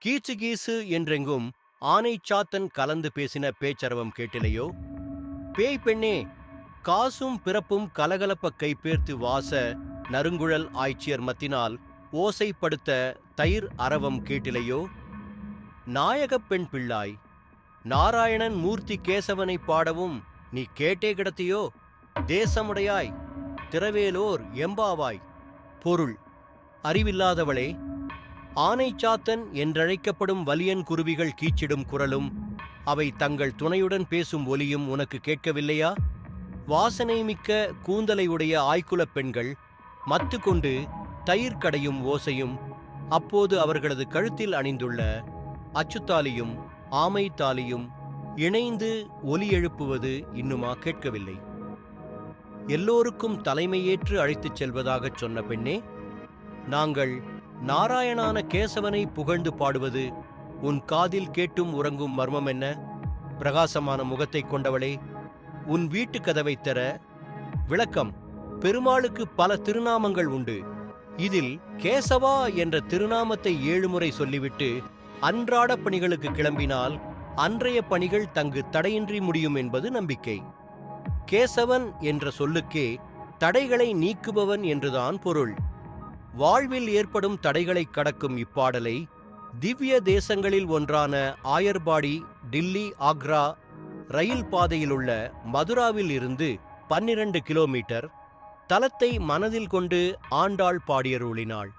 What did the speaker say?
கீச்சு கீசு என்றெங்கும் ஆனை சாத்தன் கலந்து பேசின பேச்சரவம் கேட்டிலையோ? பேய் பெண்ணே, காசும் பிறப்பும் கலகலப்ப கைப்பேர்த்து வாச நறுங்குழல் ஆய்ச்சியர் மத்தினால் ஓசைப்படுத்த தயிர் அரவம் கேட்டிலையோ? நாயகப் பெண் பிள்ளாய், நாராயணன் மூர்த்தி கேசவனை பாடவும் நீ கேட்டே கிடத்தியோ? தேசமுடையாய், திரவேலோர் எம்பாவாய். பொருள்: அறிவில்லாதவளே, ஆனை சாத்தன் என்றழைக்கப்படும் வலியன் குருவிகள் கீச்சிடும் குரலும் அவை தங்கள் துணையுடன் பேசும் ஒலியும் உனக்கு கேட்கவில்லையா? வாசனை மிக்க கூந்தலை உடைய ஆய்குலப் பெண்கள் மத்து கொண்டு தயிர் கடையும் ஓசையும், அப்போது அவர்களது கழுத்தில் அணிந்துள்ள அச்சுத்தாலியும் ஆமை தாலியும் இணைந்து ஒலி எழுப்புவது இன்னுமா கேட்கவில்லை? எல்லோருக்கும் தலைமையேற்று அழைத்துச் செல்வதாகச் சொன்ன பெண்ணே, நாங்கள் நாராயணான கேசவனை புகழ்ந்து பாடுவது உன் காதில் கேட்டும் உறங்கும் மர்மம் என்ன? பிரகாசமான முகத்தைக் கொண்டவளே, உன் வீட்டு கதவைத் தர. விளக்கம்: பெருமாளுக்கு பல திருநாமங்கள் உண்டு. இதில் கேசவா என்ற திருநாமத்தை 7 முறை சொல்லிவிட்டு அன்றாட பணிகளுக்கு கிளம்பினால் அன்றைய பணிகள் தங்கு தடையின்றி முடியும் என்பது நம்பிக்கை. கேசவன் என்ற சொல்லுக்கே தடைகளை நீக்குபவன் என்றுதான் பொருள். வாழ்வில் ஏற்படும் தடைகளை கடக்கும் இப்பாடலை திவ்ய தேசங்களில் ஒன்றான ஆயர்பாடி, டில்லி, ஆக்ரா ரயில் பாதையிலுள்ள மதுராவில் இருந்து 12 கிலோமீட்டர் தலத்தை மனதில் கொண்டு ஆண்டாள் பாடியருளினாள்.